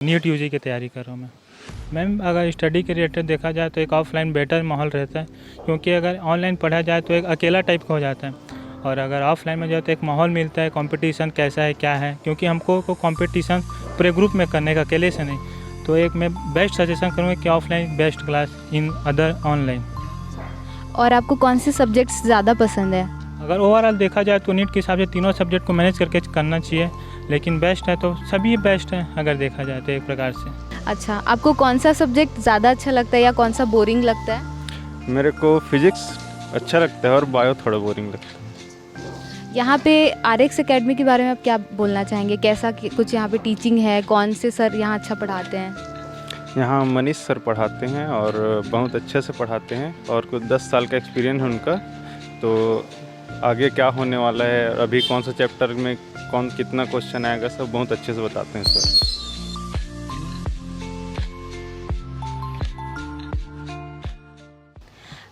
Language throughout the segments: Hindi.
नीट यूजी की तैयारी कर रहा हूँ मैं। मैम अगर स्टडी के रिलेटेड देखा जाए तो एक ऑफलाइन बेटर माहौल रहता है, क्योंकि अगर ऑनलाइन पढ़ा जाए तो एक अकेला टाइप का हो जाता है, और अगर ऑफलाइन में जाए तो एक माहौल मिलता है, कंपटीशन कैसा है क्या है, क्योंकि हमको को कंपटीशन पूरे ग्रुप में करने का, अकेले से नहीं। तो एक मैं बेस्ट सजेशन करूँगा कि offline best class in other online. और आपको कौन से सब्जेक्ट्स ज़्यादा पसंद है? अगर ओवरऑल देखा जाए तो नीट के हिसाब से तीनों सब्जेक्ट को मैनेज करके करना चाहिए, लेकिन बेस्ट है तो सभी बेस्ट है अगर देखा जाए तो एक प्रकार से। अच्छा, आपको कौन सा सब्जेक्ट ज़्यादा अच्छा लगता है या कौन सा बोरिंग लगता है? मेरे को फिजिक्स अच्छा लगता है और बायो थोड़ा बोरिंग लगता है। यहाँ पे आरएक्स एकेडमी के बारे में आप क्या बोलना चाहेंगे? कैसा कुछ यहाँ पे टीचिंग है? कौन से सर यहाँ अच्छा पढ़ाते हैं? यहाँ मनीष सर पढ़ाते हैं और बहुत अच्छे से पढ़ाते हैं, और कुछ 10 साल का एक्सपीरियंस है उनका। तो आगे क्या होने वाला है, अभी कौन सा चैप्टर में कौन कितना क्वेश्चन आएगा, सब बहुत अच्छे से बताते हैं सर।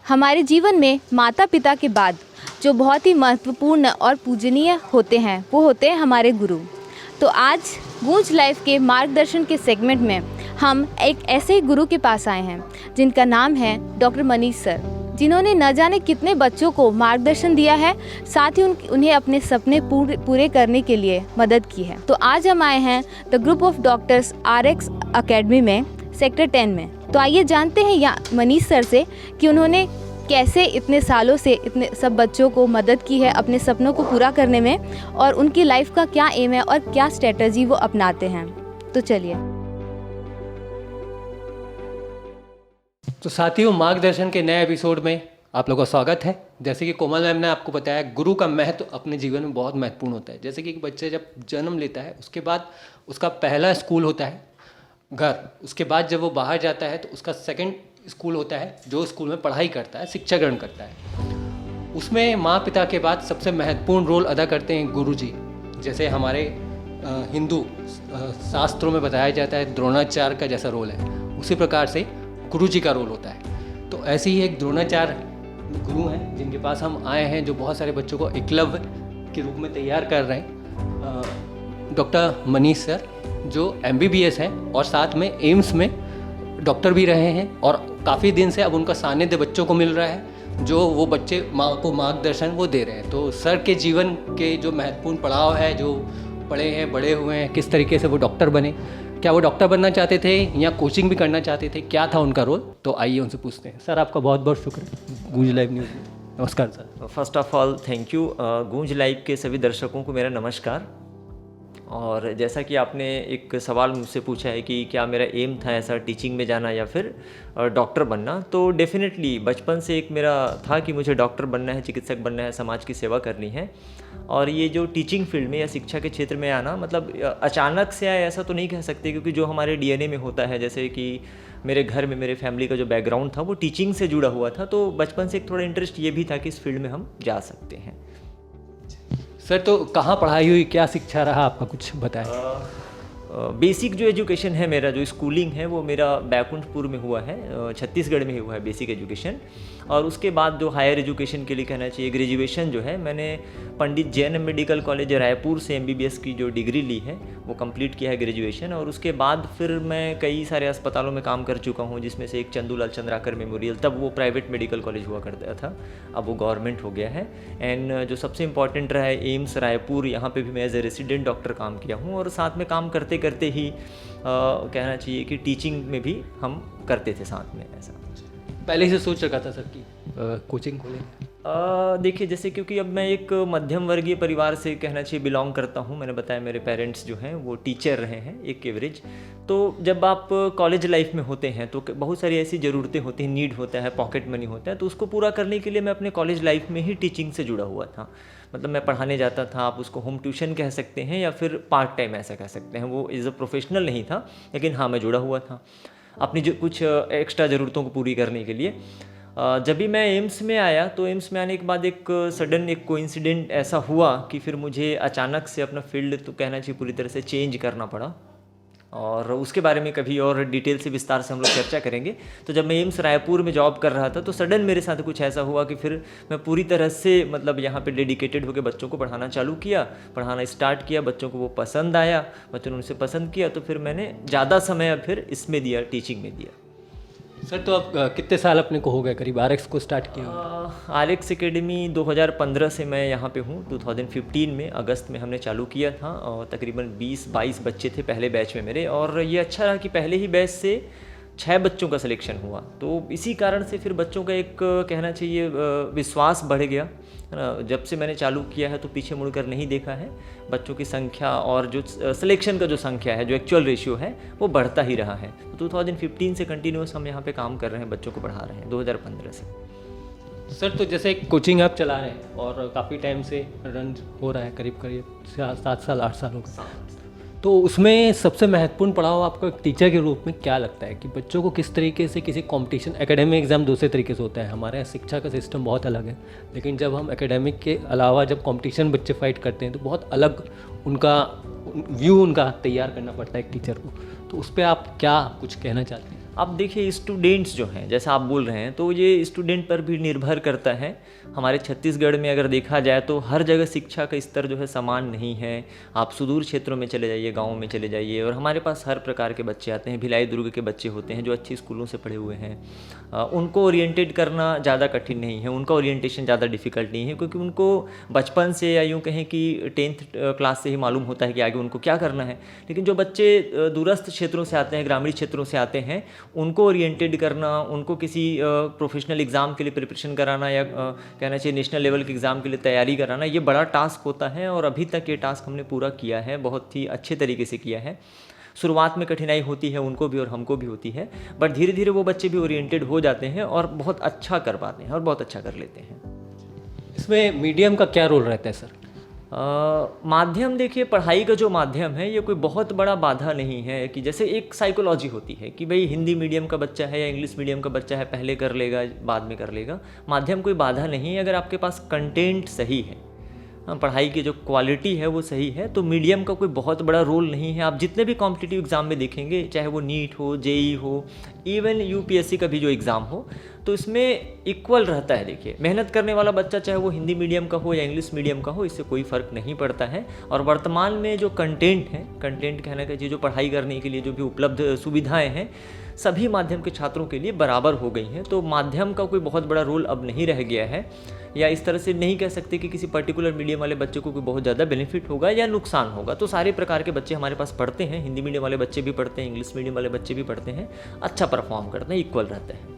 हमारे जीवन में माता पिता के बाद जो बहुत ही महत्वपूर्ण और पूजनीय होते हैं वो होते हैं हमारे गुरु। तो आज गूंज लाइफ के मार्गदर्शन के सेगमेंट में हम एक ऐसे ही गुरु के पास आए हैं जिनका नाम है डॉक्टर मनीष सर, जिन्होंने न जाने कितने बच्चों को मार्गदर्शन दिया है, साथ ही उन्हें अपने सपने पूरे करने के लिए मदद की है। तो आज हम आए हैं the group of doctors RX academy में, सेक्टर 10 में। तो आइए जानते हैं मनीष सर से कि उन्होंने कैसे इतने सालों से इतने सब बच्चों को मदद की है अपने सपनों को पूरा करने में, और उनकी लाइफ का क्या एम है और क्या स्ट्रेटजी वो अपनाते हैं। तो चलिए। तो साथियों, मार्गदर्शन के नए एपिसोड में आप लोगों का स्वागत है। जैसे कि कोमल मैम ने आपको बताया, गुरु का महत्व अपने जीवन में बहुत महत्वपूर्ण होता है। जैसे कि एक बच्चे जब जन्म लेता है उसके बाद उसका पहला स्कूल होता है घर, उसके बाद जब वो बाहर जाता है तो उसका सेकंड स्कूल होता है जो स्कूल में पढ़ाई करता है, शिक्षा ग्रहण करता है। उसमें माँ पिता के बाद सबसे महत्वपूर्ण रोल अदा करते हैं गुरु जी। जैसे हमारे हिंदू शास्त्रों में बताया जाता है द्रोणाचार्य का जैसा रोल है, उसी प्रकार से गुरु जी का रोल होता है। तो ऐसे ही एक द्रोणाचार्य गुरु हैं जिनके पास हम आए हैं, जो बहुत सारे बच्चों को एकलव्य के रूप में तैयार कर रहे हैं। डॉक्टर मनीष सर जो MBBS हैं और साथ में एम्स में डॉक्टर भी रहे हैं, और काफ़ी दिन से अब उनका सानिध्य बच्चों को मिल रहा है, जो वो बच्चे माँ को मार्गदर्शन वो दे रहे हैं। तो सर के जीवन के जो महत्वपूर्ण पड़ाव है, जो पढ़े हैं बड़े हुए हैं, किस तरीके से वो डॉक्टर बने, क्या वो डॉक्टर बनना चाहते थे या कोचिंग भी करना चाहते थे, क्या था उनका रोल, तो आइए उनसे पूछते हैं। सर आपका बहुत बहुत शुक्र गूंज लाइव न्यूज़ में। नमस्कार sir. First of all thank you. गूंज लाइव के सभी दर्शकों को मेरा नमस्कार। और जैसा कि आपने एक सवाल मुझसे पूछा है कि क्या मेरा एम था ऐसा टीचिंग में जाना या फिर डॉक्टर बनना, तो डेफिनेटली बचपन से एक मेरा था कि मुझे डॉक्टर बनना है, चिकित्सक बनना है, समाज की सेवा करनी है। और ये जो टीचिंग फील्ड में या शिक्षा के क्षेत्र में आना, मतलब अचानक से आया ऐसा तो नहीं कह सकते, क्योंकि जो हमारे DNA में होता है, जैसे कि मेरे घर में मेरे फैमिली का जो बैकग्राउंड था वो टीचिंग से जुड़ा हुआ था, तो बचपन से एक थोड़ा इंटरेस्ट ये भी था कि इस फील्ड में हम जा सकते हैं। सर तो कहाँ पढ़ाई हुई, क्या शिक्षा रहा आपका, कुछ बताएं। बेसिक जो एजुकेशन है मेरा, जो स्कूलिंग है वो मेरा बैकुंठपुर में हुआ है, छत्तीसगढ़ में ही हुआ है बेसिक एजुकेशन। और उसके बाद जो हायर एजुकेशन के लिए कहना चाहिए ग्रेजुएशन जो है, मैंने पंडित जैन मेडिकल कॉलेज रायपुर से MBBS की जो डिग्री ली है वो कंप्लीट किया है ग्रेजुएशन। और उसके बाद फिर मैं कई सारे अस्पतालों में काम कर चुका हूँ, जिसमें से एक चंदूलाल चंद्राकर मेमोरियल, तब वो प्राइवेट मेडिकल कॉलेज हुआ करता था, अब वो गवर्नमेंट हो गया है। एंड जो सबसे इम्पॉर्टेंट रहा है एम्स रायपुर, यहाँ पे भी मैं एज ए रेसिडेंट डॉक्टर काम किया हूँ। और साथ में काम करते करते ही कहना चाहिए कि टीचिंग में भी हम करते थे साथ में। ऐसा पहले से सोच रखा था सर कि कोचिंग खोलेंगे? देखिए, जैसे क्योंकि अब मैं एक मध्यम वर्गीय परिवार से कहना चाहिए बिलोंग करता हूँ। मैंने बताया मेरे पेरेंट्स जो हैं वो टीचर रहे हैं एक एवरेज। तो जब आप कॉलेज लाइफ में होते हैं तो बहुत सारी ऐसी ज़रूरतें होती हैं, नीड होता है, पॉकेट मनी होता है, तो उसको पूरा करने के लिए मैं अपने कॉलेज लाइफ में ही टीचिंग से जुड़ा हुआ था। मतलब मैं पढ़ाने जाता था, आप उसको होम ट्यूशन कह सकते हैं या फिर पार्ट टाइम ऐसा कह सकते हैं। वो एज अ प्रोफेशनल नहीं था, लेकिन हाँ मैं जुड़ा हुआ था अपनी जो कुछ एक्स्ट्रा ज़रूरतों को पूरी करने के लिए। जब भी मैं एम्स में आया तो एम्स में आने के बाद एक सडन एक कोइंसिडेंट ऐसा हुआ कि फिर मुझे अचानक से अपना फील्ड तो कहना चाहिए पूरी तरह से चेंज करना पड़ा। और उसके बारे में कभी और डिटेल से विस्तार से हम लोग चर्चा करेंगे। तो जब मैं एम्स रायपुर में जॉब कर रहा था तो सडन मेरे साथ कुछ ऐसा हुआ कि फिर मैं पूरी तरह से मतलब यहाँ पे डेडिकेटेड होकर बच्चों को पढ़ाना चालू किया, पढ़ाना स्टार्ट किया, बच्चों को वो पसंद आया, बच्चों ने उनसे पसंद किया, तो फिर मैंने ज़्यादा समय फिर इसमें दिया, टीचिंग में दिया। सर तो अब कितने साल अपने को हो गए करीब RX को स्टार्ट किया? RX एकेडमी 2015 से मैं यहाँ पे हूँ। 2015 में अगस्त में हमने चालू किया था और तकरीबन 20-22 बच्चे थे पहले बैच में मेरे, और ये अच्छा रहा कि पहले ही बैच से 6 बच्चों का सिलेक्शन हुआ। तो इसी कारण से फिर बच्चों का एक कहना चाहिए विश्वास बढ़ गया, है ना। जब से मैंने चालू किया है तो पीछे मुड़कर नहीं देखा है, बच्चों की संख्या और जो सिलेक्शन का जो संख्या है, जो एक्चुअल रेशियो है, वो बढ़ता ही रहा है। तो 2015 से कंटिन्यूस हम यहाँ पे काम कर रहे हैं, बच्चों को पढ़ा रहे हैं 2015 से। सर तो जैसे एक कोचिंग आप चला रहे हैं और काफ़ी टाइम से रन हो रहा है, करीब करीब 7 साल 8 साल हो गए, तो उसमें सबसे महत्वपूर्ण पड़ाव आपको एक टीचर के रूप में क्या लगता है कि बच्चों को किस तरीके से किसी कंपटीशन, एकेडमिक एग्ज़ाम दूसरे तरीके से होता है, हमारे यहाँ शिक्षा का सिस्टम बहुत अलग है, लेकिन जब हम एकेडमिक के अलावा जब कंपटीशन बच्चे फाइट करते हैं तो बहुत अलग उनका व्यू उनका तैयार करना पड़ता है एक टीचर को, तो उस पर आप क्या कुछ कहना चाहते हैं? अब देखिए स्टूडेंट्स जो हैं, जैसा आप बोल रहे हैं, तो ये स्टूडेंट पर भी निर्भर करता है। हमारे छत्तीसगढ़ में अगर देखा जाए तो हर जगह शिक्षा का स्तर जो है समान नहीं है। आप सुदूर क्षेत्रों में चले जाइए, गाँव में चले जाइए, और हमारे पास हर प्रकार के बच्चे आते हैं। भिलाई दुर्ग के बच्चे होते हैं जो अच्छी स्कूलों से पढ़े हुए हैं, उनको ओरिएंटेड करना ज़्यादा कठिन नहीं है, उनका ओरिएंटेशन ज़्यादा डिफ़िकल्ट नहीं है, क्योंकि उनको बचपन से या यूँ कहें कि 10th क्लास से ही मालूम होता है कि आगे उनको क्या करना है। लेकिन जो बच्चे दूरस्थ क्षेत्रों से आते हैं, ग्रामीण क्षेत्रों से आते हैं, उनको ओरिएंटेड करना, उनको किसी प्रोफेशनल एग्ज़ाम के लिए प्रिपरेशन कराना, या कहना चाहिए नेशनल लेवल के एग्ज़ाम के लिए तैयारी कराना, ये बड़ा टास्क होता है। और अभी तक ये टास्क हमने पूरा किया है, बहुत ही अच्छे तरीके से किया है। शुरुआत में कठिनाई होती है उनको भी और हमको भी होती है, बट धीरे धीरे वो बच्चे भी ओरिएंटेड हो जाते हैं और बहुत अच्छा कर पाते हैं और बहुत अच्छा कर लेते हैं। इसमें मीडियम का क्या रोल रहता है सर? माध्यम देखिए, पढ़ाई का जो माध्यम है ये कोई बहुत बड़ा बाधा नहीं है कि जैसे एक साइकोलॉजी होती है कि भाई हिंदी मीडियम का बच्चा है या इंग्लिश मीडियम का बच्चा है, पहले कर लेगा बाद में कर लेगा। माध्यम कोई बाधा नहीं है, अगर आपके पास कंटेंट सही है, पढ़ाई की जो क्वालिटी है वो सही है, तो मीडियम का कोई बहुत बड़ा रोल नहीं है। आप जितने भी कॉम्पिटिटिव एग्ज़ाम में देखेंगे, चाहे वो नीट हो, जेई हो, इवन यूपीएससी का भी जो एग्ज़ाम हो, तो इसमें इक्वल रहता है। देखिए, मेहनत करने वाला बच्चा चाहे वो हिंदी मीडियम का हो या इंग्लिश मीडियम का हो, इससे कोई फ़र्क नहीं पड़ता है। और वर्तमान में जो कंटेंट है, कंटेंट कहने का जो पढ़ाई करने के लिए जो भी उपलब्ध सुविधाएँ हैं, सभी माध्यम के छात्रों के लिए बराबर हो गई हैं। तो माध्यम का कोई बहुत बड़ा रोल अब नहीं रह गया है, या इस तरह से नहीं कह सकते कि किसी पर्टिकुलर मीडियम वाले बच्चे को कोई बहुत ज़्यादा बेनिफिट होगा या नुकसान होगा। तो सारे प्रकार के बच्चे हमारे पास पढ़ते हैं, हिंदी मीडियम वाले बच्चे भी पढ़ते हैं, इंग्लिश मीडियम वाले बच्चे भी पढ़ते हैं, अच्छा परफॉर्म करते हैं, इक्वल रहते हैं।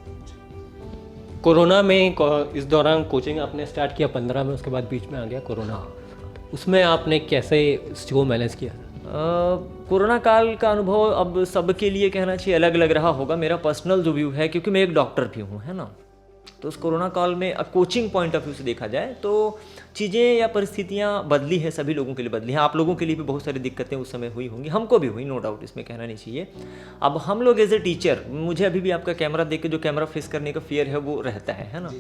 कोरोना में इस दौरान कोचिंग आपने स्टार्ट किया 15 में, उसके बाद बीच में आ गया कोरोना, उसमें आपने कैसे इसको मैनेज किया? कोरोना काल का अनुभव अब सबके लिए कहना चाहिए अलग अलग रहा होगा। मेरा पर्सनल जो व्यू है, क्योंकि मैं एक डॉक्टर भी हूँ, है ना, तो उस कोरोना काल में कोचिंग पॉइंट ऑफ व्यू से देखा जाए तो चीज़ें या परिस्थितियाँ बदली है, सभी लोगों के लिए बदली हैं। आप लोगों के लिए भी बहुत सारी दिक्कतें उस समय हुई होंगी, हमको भी हुई, नो डाउट, इसमें कहना नहीं चाहिए। अब हम लोग एज ए टीचर, मुझे अभी भी आपका कैमरा देख के जो कैमरा फेस करने का फियर है वो रहता है ना।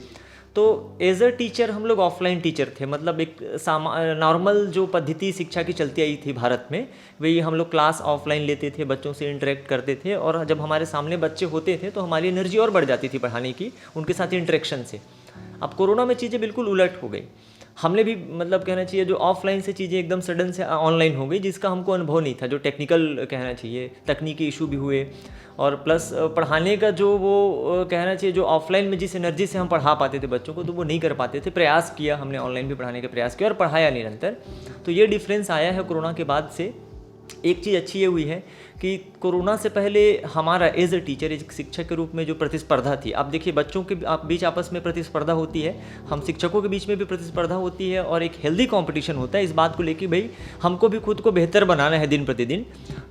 तो एज अ टीचर हम लोग ऑफलाइन टीचर थे, मतलब एक नॉर्मल जो पद्धति शिक्षा की चलती आई थी भारत में, वही हम लोग क्लास ऑफलाइन लेते थे, बच्चों से इंटरेक्ट करते थे, और जब हमारे सामने बच्चे होते थे तो हमारी एनर्जी और बढ़ जाती थी पढ़ाने की, उनके साथ इंटरेक्शन से। अब कोरोना में चीज़ें बिल्कुल उलट हो गई। हमने भी मतलब कहना चाहिए जो ऑफलाइन से चीज़ें एकदम सडन से ऑनलाइन हो गई, जिसका हमको अनुभव नहीं था, जो टेक्निकल कहना चाहिए तकनीकी इशू भी हुए, और प्लस पढ़ाने का जो वो कहना चाहिए जो ऑफलाइन में जिस एनर्जी से हम पढ़ा पाते थे बच्चों को, तो वो नहीं कर पाते थे। प्रयास किया हमने, ऑनलाइन भी पढ़ाने का प्रयास किया और पढ़ाया निरंतर। तो ये डिफरेंस आया है कोरोना के बाद से। एक चीज़ अच्छी ये हुई है कि कोरोना से पहले हमारा एज अ टीचर, एक शिक्षक के रूप में जो प्रतिस्पर्धा थी, आप देखिए बच्चों के बीच आपस में प्रतिस्पर्धा होती है, हम शिक्षकों के बीच में भी प्रतिस्पर्धा होती है, और एक हेल्दी कंपटीशन होता है इस बात को लेकर भाई हमको भी खुद को बेहतर बनाना है दिन प्रतिदिन।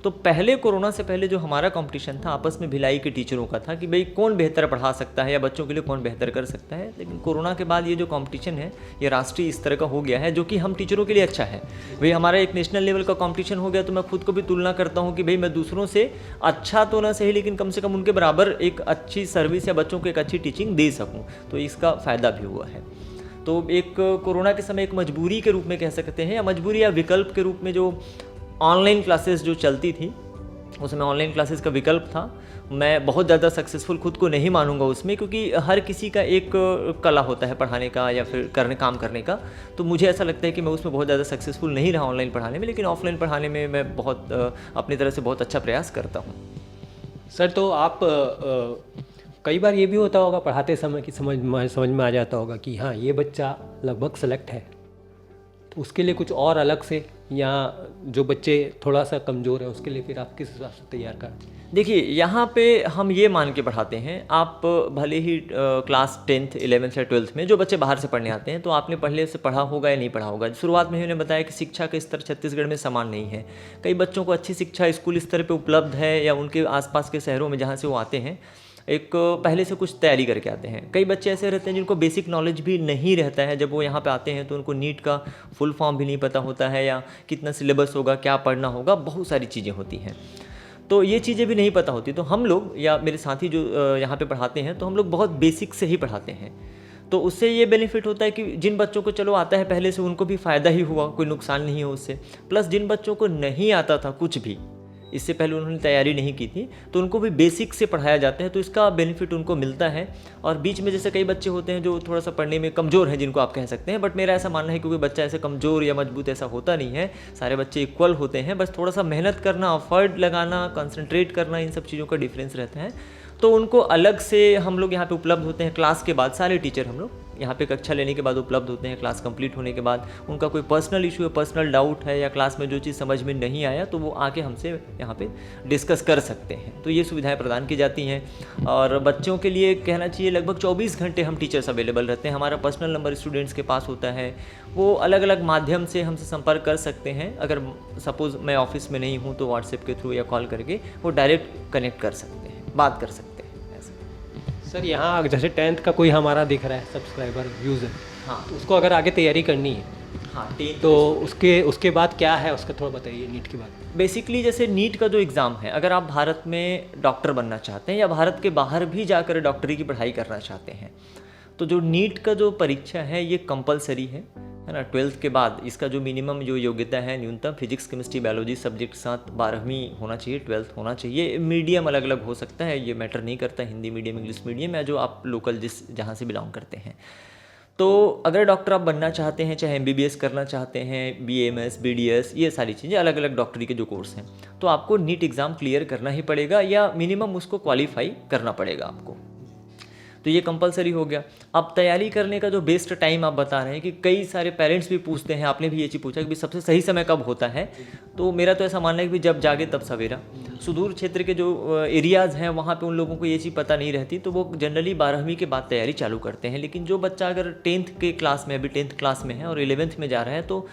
तो पहले कोरोना से पहले जो हमारा कंपटीशन था आपस में भिलाई के टीचरों का था कि भाई कौन बेहतर पढ़ा सकता है या बच्चों के लिए कौन बेहतर कर सकता है। लेकिन कोरोना के बाद ये जो कंपटीशन है ये राष्ट्रीय स्तर का हो गया है, जो कि हम टीचरों के लिए अच्छा है। भाई हमारा एक नेशनल लेवल का कंपटीशन हो गया, तो मैं खुद को भी तुलना करता हूँ कि भाई मैं दूसरों से अच्छा तो ना सही, लेकिन कम से कम उनके बराबर एक अच्छी सर्विस या बच्चों को एक अच्छी टीचिंग दे सकूं, तो इसका फ़ायदा भी हुआ है। तो एक कोरोना के समय एक मजबूरी के रूप में कह सकते हैं, या मजबूरी या विकल्प के रूप में जो ऑनलाइन क्लासेस जो चलती थी, उस समय ऑनलाइन क्लासेस का विकल्प था। मैं बहुत ज़्यादा सक्सेसफुल खुद को नहीं मानूंगा उसमें, क्योंकि हर किसी का एक कला होता है पढ़ाने का या फिर काम करने का। तो मुझे ऐसा लगता है कि मैं उसमें बहुत ज़्यादा सक्सेसफुल नहीं रहा ऑनलाइन पढ़ाने में, लेकिन ऑफलाइन पढ़ाने में मैं बहुत अपनी तरह से बहुत अच्छा प्रयास करता हूँ। सर तो आप कई बार ये भी होता होगा पढ़ाते समय कि समझ में आ जाता होगा कि हाँ ये बच्चा लगभग सेलेक्ट है, तो उसके लिए कुछ और अलग से, या जो बच्चे थोड़ा सा कमज़ोर है उसके लिए फिर आप किस हिसाब से तैयार करते हैं? देखिए, यहाँ पे हम ये मान के पढ़ाते हैं, आप भले ही क्लास 10th 11th या 12th में जो बच्चे बाहर से पढ़ने आते हैं, तो आपने पहले से पढ़ा होगा या नहीं पढ़ा होगा। शुरुआत में मैंने बताया कि शिक्षा का स्तर छत्तीसगढ़ में समान नहीं है। कई बच्चों को अच्छी शिक्षा स्कूल स्तर पे उपलब्ध है, या उनके आसपास के शहरों में जहाँ से वो आते हैं एक पहले से कुछ तैयारी करके आते हैं। कई बच्चे ऐसे रहते हैं जिनको बेसिक नॉलेज भी नहीं रहता है। जब वो यहाँ पे आते हैं तो उनको नीट का फुल फॉर्म भी नहीं पता होता है, या कितना सिलेबस होगा, क्या पढ़ना होगा, बहुत सारी चीज़ें होती हैं। तो ये चीज़ें भी नहीं पता होती। तो हम लोग या मेरे साथी जो यहाँ पे पढ़ाते हैं, तो हम लोग बहुत बेसिक से ही पढ़ाते हैं। तो उससे ये बेनिफिट होता है कि जिन बच्चों को चलो आता है पहले से, उनको भी फ़ायदा ही हुआ, कोई नुकसान नहीं हो उससे। प्लस जिन बच्चों को नहीं आता था कुछ भी, इससे पहले उन्होंने तैयारी नहीं की थी, तो उनको भी बेसिक से पढ़ाया जाता है, तो इसका बेनिफिट उनको मिलता है। और बीच में जैसे कई बच्चे होते हैं जो थोड़ा सा पढ़ने में कमज़ोर हैं, जिनको आप कह सकते हैं, बट मेरा ऐसा मानना है क्योंकि बच्चा ऐसे कमज़ोर या मजबूत ऐसा होता नहीं है, सारे बच्चे इक्वल होते हैं। बस थोड़ा सा मेहनत करना, एफर्ट लगाना, कंसंट्रेट करना, इन सब चीज़ों का डिफरेंस रहता है। तो उनको अलग से हम लोग यहाँ पे उपलब्ध होते हैं क्लास के बाद। सारे टीचर हम लोग यहाँ पे कक्षा लेने के बाद उपलब्ध होते हैं क्लास कंप्लीट होने के बाद। उनका कोई पर्सनल इशू है, पर्सनल डाउट है, या क्लास में जो चीज़ समझ में नहीं आया, तो वो आके हमसे यहाँ पे डिस्कस कर सकते हैं। तो ये सुविधाएं प्रदान की जाती हैं। और बच्चों के लिए कहना चाहिए लगभग 24 घंटे हम टीचर्स अवेलेबल रहते हैं। हमारा पर्सनल नंबर स्टूडेंट्स के पास होता है, वो अलग अलग माध्यम से हमसे संपर्क कर सकते हैं। अगर सपोज़ मैं ऑफिस में नहीं हूँ तो व्हाट्सएप के थ्रू या कॉल करके वो डायरेक्ट कनेक्ट कर सकते हैं, बात कर सकते हैं। सर यहाँ जैसे 10th का कोई हमारा दिख रहा है सब्सक्राइबर यूज़र, हाँ, तो उसको अगर आगे तैयारी करनी है, हाँ, तो उसके बाद क्या है उसका थोड़ा बताइए नीट के बाद। बेसिकली जैसे नीट का जो एग्ज़ाम है, अगर आप भारत में डॉक्टर बनना चाहते हैं या भारत के बाहर भी जाकर डॉक्टरी की पढ़ाई करना चाहते हैं, तो जो नीट का जो परीक्षा है ये कंपलसरी है ना। 12th के बाद इसका जो मिनिमम जो योग्यता है, न्यूनतम फिजिक्स केमिस्ट्री बायोलॉजी सब्जेक्ट के साथ 12वीं होना चाहिए, 12th होना चाहिए। मीडियम अलग अलग हो सकता है, ये मैटर नहीं करता, हिंदी मीडियम, इंग्लिश मीडियम, या जो आप लोकल जहाँ से बिलोंग करते हैं। तो अगर डॉक्टर आप बनना चाहते हैं, चाहे MBBS करना चाहते हैं, BAMS, BDS, ये सारी चीज़ें अलग अलग डॉक्टरी के जो कोर्स हैं, तो आपको नीट एग्ज़ाम क्लियर करना ही पड़ेगा, या मिनिमम उसको क्वालिफाई करना पड़ेगा आपको। तो ये कंपलसरी हो गया। अब तैयारी करने का जो बेस्ट टाइम आप बता रहे हैं कि कई सारे पेरेंट्स भी पूछते हैं, आपने भी ये चीज़ पूछा कि सबसे सही समय कब होता है, तो मेरा तो ऐसा मानना है कि जब जागे तब सवेरा। सुदूर क्षेत्र के जो एरियाज़ हैं वहाँ पे उन लोगों को ये चीज़ पता नहीं रहती, तो वो जनरली 12वीं के बाद तैयारी चालू करते हैं। लेकिन जो बच्चा अगर 10th के क्लास में, अभी 10th क्लास में है और 11th में जा रहा है, तो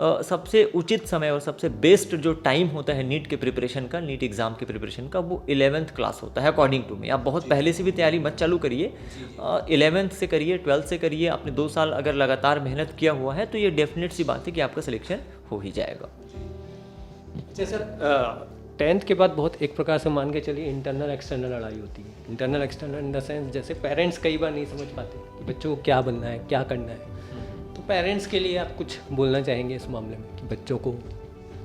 सबसे उचित समय और सबसे बेस्ट जो टाइम होता है नीट के प्रिपरेशन का, नीट एग्ज़ाम के प्रिपरेशन का, वो 11th क्लास होता है अकॉर्डिंग टू मी। आप बहुत पहले से भी तैयारी मत चालू करिए, 11th से करिए, 12th से करिए। आपने 2 साल अगर लगातार मेहनत किया हुआ है तो ये डेफिनेट सी बात है कि आपका सिलेक्शन हो ही जाएगा। अच्छा सर, 10th के बाद बहुत एक प्रकार से मान के चलिए इंटरनल एक्सटर्नल लड़ाई होती है। Internal external in the sense जैसे पेरेंट्स कई बार नहीं समझ पाते कि बच्चों को क्या बनना है, क्या करना है, तो पेरेंट्स के लिए आप कुछ बोलना चाहेंगे इस मामले में कि बच्चों को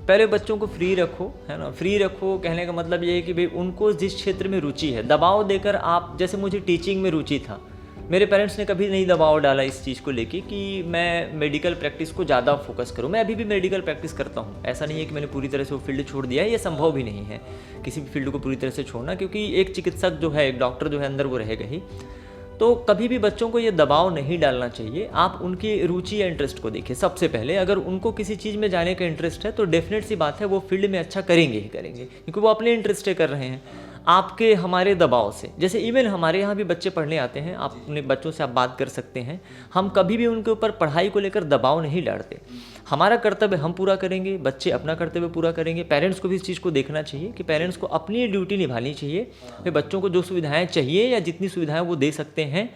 पहले बच्चों को फ्री रखो, है ना। फ्री रखो कहने का मतलब ये है कि भाई उनको जिस क्षेत्र में रुचि है, दबाव देकर आप, जैसे मुझे टीचिंग में रुचि था, मेरे पेरेंट्स ने कभी नहीं दबाव डाला इस चीज़ को लेके कि मैं मेडिकल प्रैक्टिस को ज़्यादा फोकस करूँ। मैं अभी भी मेडिकल प्रैक्टिस करता हूँ, ऐसा नहीं है कि मैंने पूरी तरह से वो फील्ड छोड़ दिया है, ये संभव भी नहीं है किसी भी फील्ड को पूरी तरह से छोड़ना, क्योंकि एक चिकित्सक जो है, एक डॉक्टर जो है अंदर, वो रहेगा ही। तो कभी भी बच्चों को ये दबाव नहीं डालना चाहिए। आप उनकी रुचि या इंटरेस्ट को देखिए सबसे पहले। अगर उनको किसी चीज़ में जाने का इंटरेस्ट है तो डेफिनेट सी बात है वो फील्ड में अच्छा करेंगे ही करेंगे, क्योंकि वो अपने इंटरेस्ट से कर रहे हैं। आपके हमारे दबाव से, जैसे इवन हमारे यहाँ भी बच्चे पढ़ने आते हैं, आप अपने बच्चों से आप बात कर सकते हैं, हम कभी भी उनके ऊपर पढ़ाई को लेकर दबाव नहीं डालते। हमारा कर्तव्य हम पूरा करेंगे, बच्चे अपना कर्तव्य पूरा करेंगे। पेरेंट्स को भी इस चीज़ को देखना चाहिए कि पेरेंट्स को अपनी ड्यूटी निभानी चाहिए। फिर बच्चों को जो सुविधाएं चाहिए या जितनी सुविधाएं वो दे सकते हैं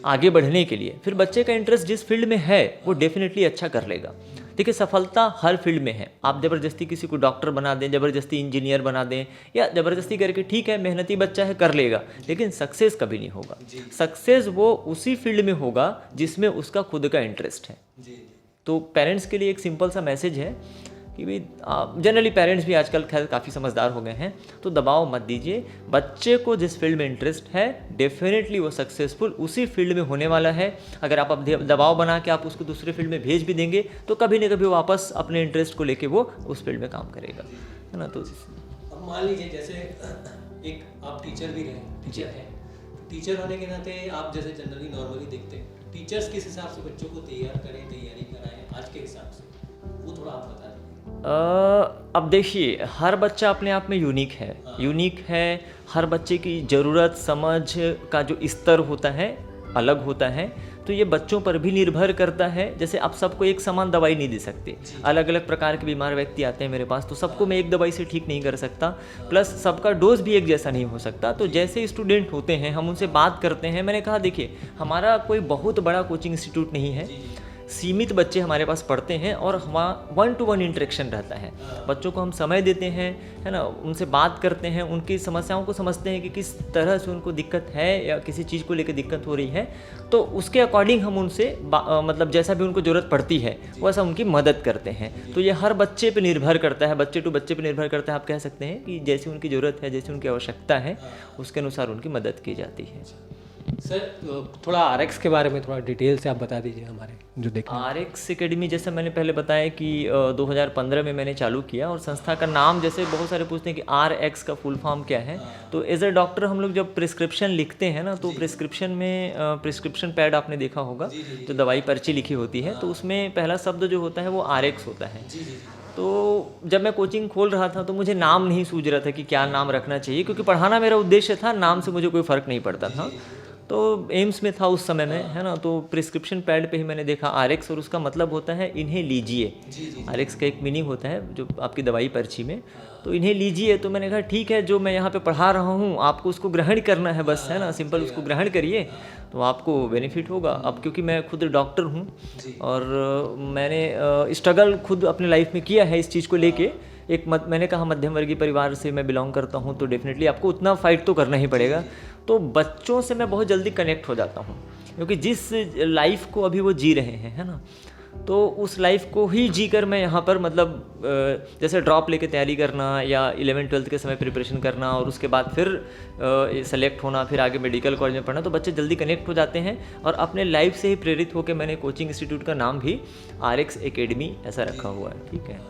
आगे बढ़ने के लिए, फिर बच्चे का इंटरेस्ट जिस फील्ड में है वो डेफिनेटली अच्छा कर लेगा। देखिए, सफलता हर फील्ड में है। आप ज़बरदस्ती किसी को डॉक्टर बना दें, ज़बरदस्ती इंजीनियर बना दें, या ज़बरदस्ती करके ठीक है मेहनती बच्चा है कर लेगा, लेकिन सक्सेस कभी नहीं होगा। सक्सेस वो उसी फील्ड में होगा जिसमें उसका खुद का इंटरेस्ट है। तो पेरेंट्स के लिए एक सिंपल सा मैसेज है कि भाई जनरली पेरेंट्स भी आजकल खैर काफ़ी समझदार हो गए हैं, तो दबाव मत दीजिए। बच्चे को जिस फील्ड में इंटरेस्ट है डेफिनेटली वो सक्सेसफुल उसी फील्ड में होने वाला है। अगर आप अब दबाव बना के आप उसको दूसरे फील्ड में भेज भी देंगे तो कभी ना कभी वापस अपने इंटरेस्ट को लेके वो उस फील्ड में काम करेगा, है ना। तो अब मान लीजिए जैसे एक आप टीचर भी रहे, टीचर हैं, टीचर होने के नाते आप जैसे जनरली नॉर्मली देखते हैं टीचर्स किस हिसाब से बच्चों को तैयारी कराएं आज के हिसाब से, वो थोड़ा आप बता दें। अब देखिए हर बच्चा अपने आप में यूनिक है, यूनिक है। हर बच्चे की ज़रूरत समझ का जो स्तर होता है अलग होता है, तो ये बच्चों पर भी निर्भर करता है। जैसे आप सबको एक समान दवाई नहीं दे सकते, अलग अलग प्रकार के बीमार व्यक्ति आते हैं मेरे पास, तो सबको मैं एक दवाई से ठीक नहीं कर सकता, प्लस सबका डोज भी एक जैसा नहीं हो सकता। तो जैसे स्टूडेंट होते हैं हम उनसे बात करते हैं। मैंने कहा देखिए हमारा कोई बहुत बड़ा कोचिंग इंस्टीट्यूट नहीं है, सीमित बच्चे हमारे पास पढ़ते हैं और हमारा 1-to-1 इंटरेक्शन रहता है। बच्चों को हम समय देते हैं, है ना, उनसे बात करते हैं, उनकी समस्याओं को समझते हैं कि किस तरह से उनको दिक्कत है या किसी चीज़ को लेकर दिक्कत हो रही है, तो उसके अकॉर्डिंग हम उनसे मतलब जैसा भी उनको ज़रूरत पड़ती है वैसा उनकी मदद करते हैं। तो ये हर बच्चे पे निर्भर करता है, बच्चे टू बच्चे पे निर्भर करता है। आप कह सकते हैं कि जैसी उनकी ज़रूरत है, जैसी उनकी आवश्यकता है, उसके अनुसार उनकी मदद की जाती है। सर थोड़ा RX के बारे में थोड़ा डिटेल से आप बता दीजिए हमारे जो देखें। RX एकेडमी जैसे मैंने पहले बताया कि 2015 में मैंने चालू किया, और संस्था का नाम जैसे बहुत सारे पूछते हैं कि RX का फुल फॉर्म क्या है। तो एज ए डॉक्टर हम लोग जब प्रिस्क्रिप्शन लिखते हैं ना, तो प्रिस्क्रिप्शन में प्रिस्क्रिप्शन पैड आपने देखा होगा तो दवाई पर्ची लिखी होती है, तो उसमें पहला शब्द जो होता है वो RX होता है। तो जब मैं कोचिंग खोल रहा था तो मुझे नाम नहीं सूझ रहा था कि क्या नाम रखना चाहिए, क्योंकि पढ़ाना मेरा उद्देश्य था, नाम से मुझे कोई फ़र्क नहीं पड़ता था। तो एम्स में था उस समय में, है ना, तो प्रिस्क्रिप्शन पैड पे ही मैंने देखा RX, और उसका मतलब होता है इन्हें लीजिए। RX का एक मीनिंग होता है जो आपकी दवाई पर्ची में, तो इन्हें लीजिए। तो मैंने कहा ठीक है, जो मैं यहाँ पे पढ़ा रहा हूँ आपको उसको ग्रहण करना है बस, है ना, सिंपल उसको ग्रहण करिए तो आपको बेनिफिट होगा। अब क्योंकि मैं खुद डॉक्टर हूँ और मैंने स्ट्रगल खुद अपने लाइफ में किया है इस चीज़ को लेके, मैंने कहा मध्यम वर्गीय परिवार से मैं बिलोंग करता हूँ, तो डेफिनेटली आपको उतना फाइट तो करना ही पड़ेगा। तो बच्चों से मैं बहुत जल्दी कनेक्ट हो जाता हूँ, क्योंकि जिस लाइफ को अभी वो जी रहे हैं, है ना, तो उस लाइफ को ही जी कर मैं यहाँ पर मतलब जैसे ड्रॉप लेके तैयारी करना या 11th-12th के समय प्रिपरेशन करना और उसके बाद फिर सेलेक्ट होना, फिर आगे मेडिकल कॉलेज में पढ़ना, तो बच्चे जल्दी कनेक्ट हो जाते हैं। और अपने लाइफ से ही प्रेरित होकर मैंने कोचिंग इंस्टीट्यूट का नाम भी RX एकेडमी ऐसा रखा हुआ है। ठीक है।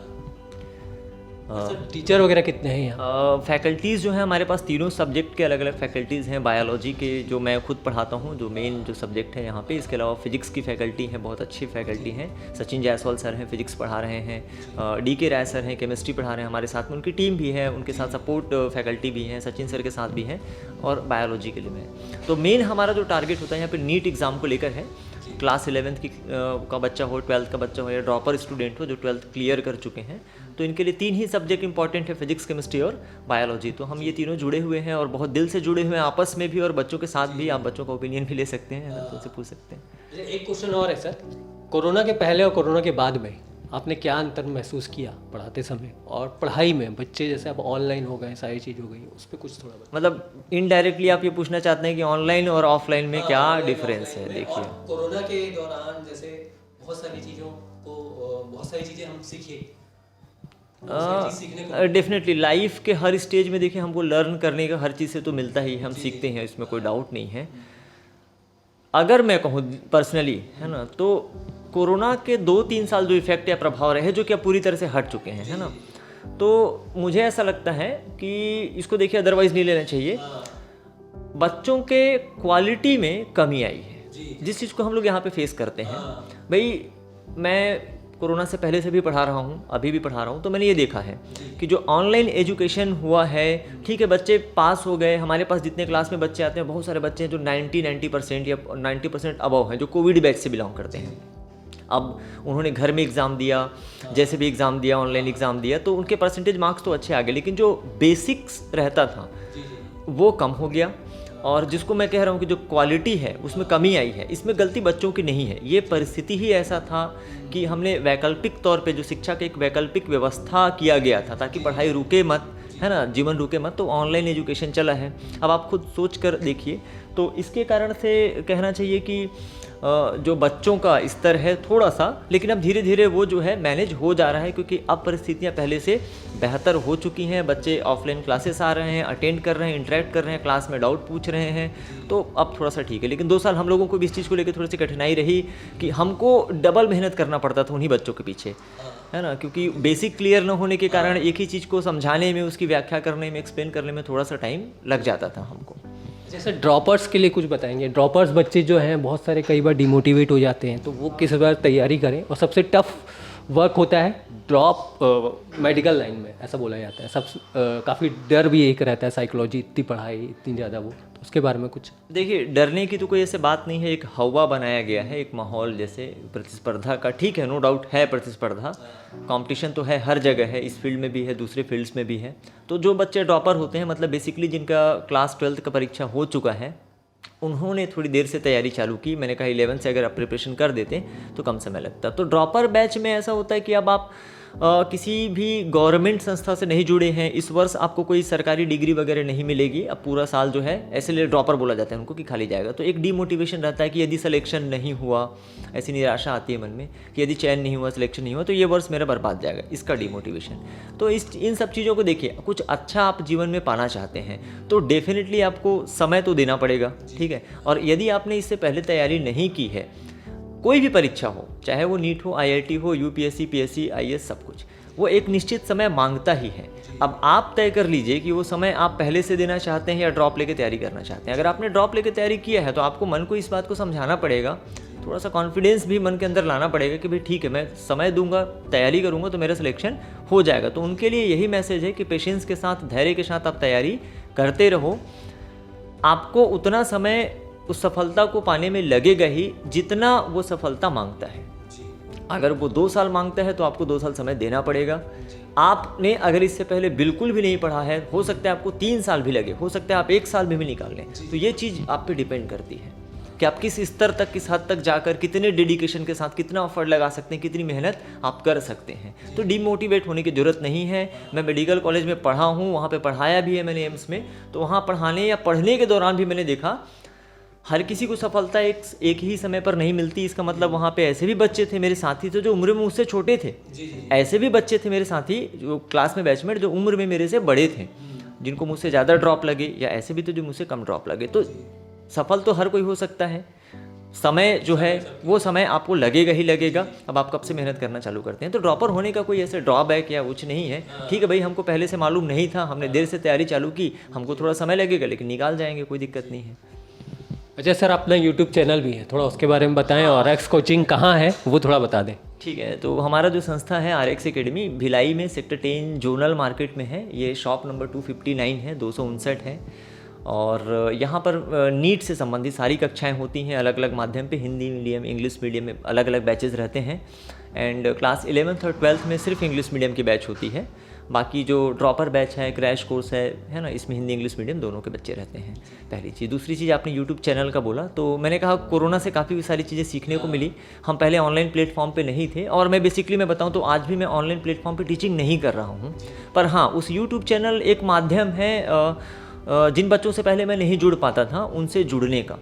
टीचर वगैरह कितने हैं यहाँ? फैकल्टीज़ जो हैं हमारे पास तीनों सब्जेक्ट के अलग अलग फैकल्टीज़ हैं। बायोलॉजी के जो मैं खुद पढ़ाता हूँ, जो मेन जो सब्जेक्ट है यहाँ पे, इसके अलावा फिजिक्स की फैकल्टी है, बहुत अच्छी फैकल्टी हैं। सचिन जायसवाल सर हैं, फिजिक्स पढ़ा रहे हैं। DK राय सर हैं, केमिस्ट्री पढ़ा रहे हैं हमारे साथ में, उनकी टीम भी है, उनके साथ सपोर्ट फैकल्टी भी हैं, सचिन सर के साथ भी हैं, और बायोलॉजी के लिए मैं। तो मेन हमारा जो टारगेट होता है यहाँ पर नीट एग्ज़ाम को लेकर है। क्लास 11th की का बच्चा हो, 12th का बच्चा हो, या ड्रॉपर स्टूडेंट हो जो 12th क्लियर कर चुके हैं, तो इनके लिए 3 ही सब्जेक्ट इंपॉर्टेंट है, फिजिक्स, केमिस्ट्री और बायोलॉजी। तो हम ये तीनों जुड़े हुए हैं और बहुत दिल से जुड़े हुए हैं आपस में भी, और बच्चों के साथ भी। आप बच्चों का ओपिनियन भी ले सकते हैं, तो उनसे पूछ सकते हैं। एक क्वेश्चन और है सर, कोरोना के पहले और कोरोना के बाद में आपने क्या अंतर महसूस किया पढ़ाते समय और पढ़ाई में? बच्चे जैसे अब ऑनलाइन हो गए, सारी चीज़ हो गई, उस पर कुछ थोड़ा मतलब इनडायरेक्टली आप ये पूछना चाहते हैं कि ऑनलाइन और ऑफलाइन में क्या डिफरेंस है? देखिए कोरोना के दौरान जैसे बहुत सारी चीज़ें हम सीखे, डेफिनेटली लाइफ के हर स्टेज में देखिए हमको लर्न करने का हर चीज़ से तो मिलता ही, हम सीखते हैं, इसमें कोई डाउट नहीं है। अगर मैं कहूँ पर्सनली, है ना, तो कोरोना के 2-3 साल जो इफेक्ट या प्रभाव रहे, जो कि अब पूरी तरह से हट चुके हैं, है ना, तो मुझे ऐसा लगता है कि इसको देखिए अदरवाइज नहीं लेना चाहिए। बच्चों के क्वालिटी में कमी आई है, जिस चीज़ को हम लोग यहाँ पे फेस करते हैं। भाई मैं कोरोना से पहले से भी पढ़ा रहा हूँ, अभी भी पढ़ा रहा हूँ, तो मैंने ये देखा है कि जो ऑनलाइन एजुकेशन हुआ है, ठीक है, बच्चे पास हो गए। हमारे पास जितने क्लास में बच्चे आते हैं, बहुत सारे बच्चे हैं जो 90% या 90% अबव हैं, जो कोविड बैच से बिलोंग करते हैं। अब उन्होंने घर में एग्ज़ाम दिया, जैसे भी एग्ज़ाम दिया, ऑनलाइन एग्ज़ाम दिया, तो उनके परसेंटेज मार्क्स तो अच्छे आ गए, लेकिन जो बेसिक्स रहता था वो कम हो गया। और जिसको मैं कह रहा हूँ कि जो क्वालिटी है उसमें कमी आई है, इसमें गलती बच्चों की नहीं है। ये परिस्थिति ही ऐसा था कि हमने वैकल्पिक तौर पे जो शिक्षा की एक वैकल्पिक व्यवस्था किया गया था, ताकि पढ़ाई रुके मत, है ना, जीवन रुके मत, तो ऑनलाइन एजुकेशन चला है। अब आप खुद सोच कर देखिए, तो इसके कारण से कहना चाहिए कि जो बच्चों का स्तर है थोड़ा सा, लेकिन अब धीरे धीरे वो जो है मैनेज हो जा रहा है, क्योंकि अब परिस्थितियाँ पहले से बेहतर हो चुकी हैं। बच्चे ऑफलाइन क्लासेस आ रहे हैं, अटेंड कर रहे हैं, इंटरेक्ट कर रहे हैं, क्लास में डाउट पूछ रहे हैं, तो अब थोड़ा सा ठीक है। लेकिन 2 साल हम लोगों को भी इस चीज़ को लेकर थोड़ी सी कठिनाई रही कि हमको डबल मेहनत करना पड़ता था उन्हीं बच्चों के पीछे, है ना, क्योंकि बेसिक क्लियर न होने के कारण एक ही चीज़ को समझाने में, उसकी व्याख्या करने में, एक्सप्लेन करने में थोड़ा सा टाइम लग जाता था हमको। जैसे ड्रॉपर्स के लिए कुछ बताएंगे। ड्रॉपर्स बच्चे जो हैं बहुत सारे कई बार डिमोटिवेट हो जाते हैं, तो वो किस बार तैयारी करें। और सबसे टफ वर्क होता है ड्रॉप मेडिकल लाइन में, ऐसा बोला जाता है। सब काफ़ी डर भी एक रहता है, साइकोलॉजी इतनी पढ़ाई इतनी ज़्यादा, वो तो उसके बारे में कुछ। देखिए, डरने की तो कोई ऐसे बात नहीं है, एक हवा बनाया गया है, एक माहौल, जैसे प्रतिस्पर्धा का, ठीक है, नो डाउट है प्रतिस्पर्धा, कंपटीशन तो है हर जगह है, इस फील्ड में भी है, दूसरे फील्ड्स में भी है। तो जो बच्चे ड्रॉपर होते हैं, मतलब बेसिकली जिनका क्लास 12th का परीक्षा हो चुका है, उन्होंने थोड़ी देर से तैयारी चालू की। मैंने कहा 11 से अगर आप प्रिपरेशन कर देते तो कम समय लगता। तो ड्रॉपर बैच में ऐसा होता है कि अब आप किसी भी गवर्नमेंट संस्था से नहीं जुड़े हैं, इस वर्ष आपको कोई सरकारी डिग्री वगैरह नहीं मिलेगी, अब पूरा साल जो है ऐसे लिए ड्रॉपर बोला जाता है उनको कि खाली जाएगा। तो एक डीमोटिवेशन रहता है कि यदि सिलेक्शन नहीं हुआ, ऐसी निराशा आती है मन में कि यदि चयन नहीं हुआ, सिलेक्शन नहीं हुआ, तो ये वर्ष मेरा बर्बाद जाएगा, इसका डीमोटिवेशन। तो इन सब चीज़ों को देखिए, कुछ अच्छा आप जीवन में पाना चाहते हैं तो डेफिनेटली आपको समय तो देना पड़ेगा, ठीक है। और यदि आपने इससे पहले तैयारी नहीं की है, कोई भी परीक्षा हो, चाहे वो नीट हो, IIT हो, UPSC, PSC, IAS, सब कुछ, वो एक निश्चित समय मांगता ही है। अब आप तय कर लीजिए कि वो समय आप पहले से देना चाहते हैं या ड्रॉप लेके तैयारी करना चाहते हैं। अगर आपने ड्रॉप लेके तैयारी किया है तो आपको मन को इस बात को समझाना पड़ेगा, थोड़ा सा कॉन्फिडेंस भी मन के अंदर लाना पड़ेगा कि भाई ठीक है, मैं समय दूंगा, तैयारी करूंगा तो मेरा सिलेक्शन हो जाएगा। तो उनके लिए यही मैसेज है कि पेशेंस के साथ, धैर्य के साथ आप तैयारी करते रहो। आपको उतना समय उस सफलता को पाने में लगेगा ही जितना वो सफलता मांगता है। अगर वो 2 साल मांगता है तो आपको 2 साल समय देना पड़ेगा। आपने अगर इससे पहले बिल्कुल भी नहीं पढ़ा है, हो सकता है आपको 3 साल भी लगे, हो सकता है आप 1 साल भी निकाल लें। तो ये चीज़ आप पे डिपेंड करती है कि आप किस स्तर तक, किस हद तक जाकर कितने डेडिकेशन के साथ कितना एफर्ट लगा सकते हैं, कितनी मेहनत आप कर सकते हैं। तो डिमोटिवेट होने की ज़रूरत नहीं है। मैं मेडिकल कॉलेज में पढ़ा हूँ, वहाँ पे पढ़ाया भी है मैंने एम्स में, तो वहाँ पढ़ाने या पढ़ने के दौरान भी मैंने देखा हर किसी को सफलता एक ही समय पर नहीं मिलती। इसका मतलब वहाँ पे ऐसे भी बच्चे थे, मेरे साथी थे जो उम्र में मुझसे छोटे थे, ऐसे भी बच्चे थे मेरे साथी जो क्लास में बैचमेट जो उम्र में मेरे से बड़े थे, जिनको मुझसे ज़्यादा ड्रॉप लगे, या ऐसे भी थे जो मुझसे कम ड्रॉप लगे। तो सफल तो हर कोई हो सकता है, समय जो है वो समय आपको लगेगा ही लगेगा। अब आप कब से मेहनत करना चालू करते हैं। तो ड्रॉपर होने का कोई ऐसे ड्रॉबैक या कुछ नहीं है। ठीक है भाई, हमको पहले से मालूम नहीं था, हमने देर से तैयारी चालू की, हमको थोड़ा समय लगेगा लेकिन निकाल जाएंगे, कोई दिक्कत नहीं है। अच्छा सर, अपना यूट्यूब चैनल भी है, थोड़ा उसके बारे में बताएं, और RX कोचिंग कहाँ है वो थोड़ा बता दें। ठीक है, तो हमारा जो संस्था है RX एकेडमी, भिलाई में सेक्टर 10 जोनल मार्केट में है। ये शॉप नंबर 259 है, 259 है। और यहाँ पर नीट से संबंधित सारी कक्षाएं होती हैं, अलग अलग माध्यम पे, हिंदी मीडियम, इंग्लिश मीडियम में अलग अलग बैचेस रहते हैं। एंड क्लास 11th और 12th में सिर्फ इंग्लिश मीडियम की बैच होती है। बाकी जो ड्रॉपर बैच है, क्रैश कोर्स है ना, इसमें हिंदी इंग्लिश मीडियम दोनों के बच्चे रहते हैं। पहली चीज़। दूसरी चीज़, आपने यूट्यूब चैनल का बोला, तो मैंने कहा कोरोना से काफ़ी सारी चीज़ें सीखने को मिली। हम पहले ऑनलाइन प्लेटफॉर्म पे नहीं थे, और मैं बेसिकली मैं बताऊं तो आज भी मैं ऑनलाइन प्लेटफॉर्म पे टीचिंग नहीं कर रहा हूं। पर हाँ, उस यूट्यूब चैनल एक माध्यम है जिन बच्चों से पहले मैं नहीं जुड़ पाता था उनसे जुड़ने का।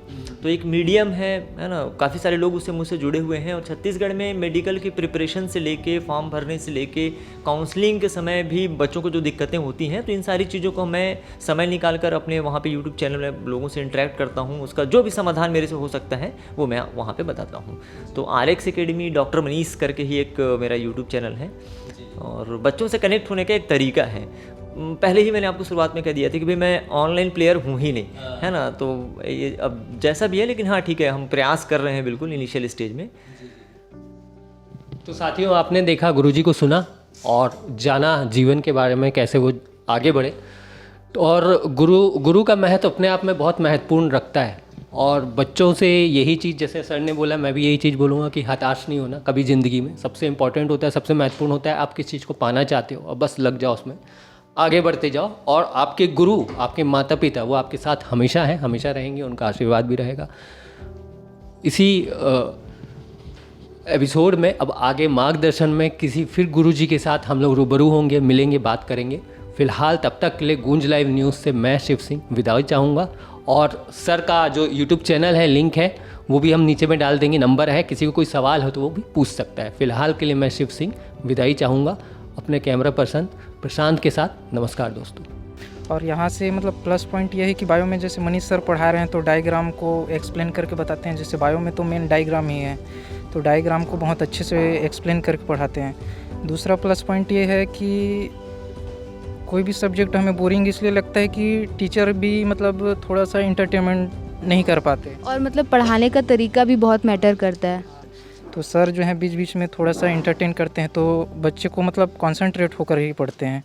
तो एक मीडियम है ना, काफ़ी सारे लोग उससे मुझसे जुड़े हुए हैं। और छत्तीसगढ़ में मेडिकल की प्रिपरेशन से लेके, फॉर्म भरने से लेके, काउंसलिंग के समय भी बच्चों को जो दिक्कतें होती हैं, तो इन सारी चीज़ों को मैं समय निकाल कर अपने वहाँ पे यूट्यूब चैनल में लोगों से इंटरेक्ट करता हूँ। उसका जो भी समाधान मेरे से हो सकता है वो मैं वहाँ पर बताता हूँ। तो RX एकेडमी डॉक्टर मनीष करके ही एक मेरा यूट्यूब चैनल है, और बच्चों से कनेक्ट होने का एक तरीका है। पहले ही मैंने आपको शुरुआत में कह दिया था कि भाई मैं ऑनलाइन प्लेयर हूँ ही नहीं, है ना। तो ये अब जैसा भी है, लेकिन हाँ ठीक है, हम प्रयास कर रहे हैं बिल्कुल इनिशियल स्टेज में। तो साथियों, आपने देखा, गुरुजी को सुना और जाना जीवन के बारे में, कैसे वो आगे बढ़े। और गुरु का महत्व अपने आप में बहुत महत्वपूर्ण रखता है। और बच्चों से यही चीज़, जैसे सर ने बोला, मैं भी यही चीज़ बोलूँगा कि हताश नहीं होना कभी ज़िंदगी में। सबसे इम्पॉर्टेंट होता है, सबसे महत्वपूर्ण होता है, आप किस चीज़ को पाना चाहते हो और बस लग जाओ उसमें, आगे बढ़ते जाओ। और आपके गुरु, आपके माता पिता, वो आपके साथ हमेशा हैं, हमेशा रहेंगे, उनका आशीर्वाद भी रहेगा। इसी एपिसोड में अब आगे मार्गदर्शन में किसी फिर गुरुजी के साथ हम लोग रूबरू होंगे, मिलेंगे, बात करेंगे। फिलहाल तब तक के लिए गूंज लाइव न्यूज़ से मैं शिव सिंह विदाई चाहूँगा। और सर का जो यूट्यूब चैनल है, लिंक है, वो भी हम नीचे में डाल देंगे, नंबर है, किसी को कोई सवाल हो तो वो भी पूछ सकता है। फिलहाल के लिए मैं शिव सिंह विदाई चाहूँगा अपने कैमरा पर्सन प्रशांत के साथ। नमस्कार दोस्तों। और यहाँ से मतलब प्लस पॉइंट ये है कि बायो में जैसे मनीष सर पढ़ा रहे हैं तो डायग्राम को एक्सप्लेन करके बताते हैं। जैसे बायो में तो मेन डायग्राम ही है, तो डायग्राम को बहुत अच्छे से एक्सप्लेन करके पढ़ाते हैं। दूसरा प्लस पॉइंट ये है कि कोई भी सब्जेक्ट हमें बोरिंग इसलिए लगता है कि टीचर भी मतलब थोड़ा सा इंटरटेनमेंट नहीं कर पाते, और मतलब पढ़ाने का तरीका भी बहुत मैटर करता है। तो सर जो है बीच बीच में थोड़ा सा इंटरटेन करते हैं, तो बच्चे को मतलब कॉन्सेंट्रेट होकर ही पढ़ते हैं।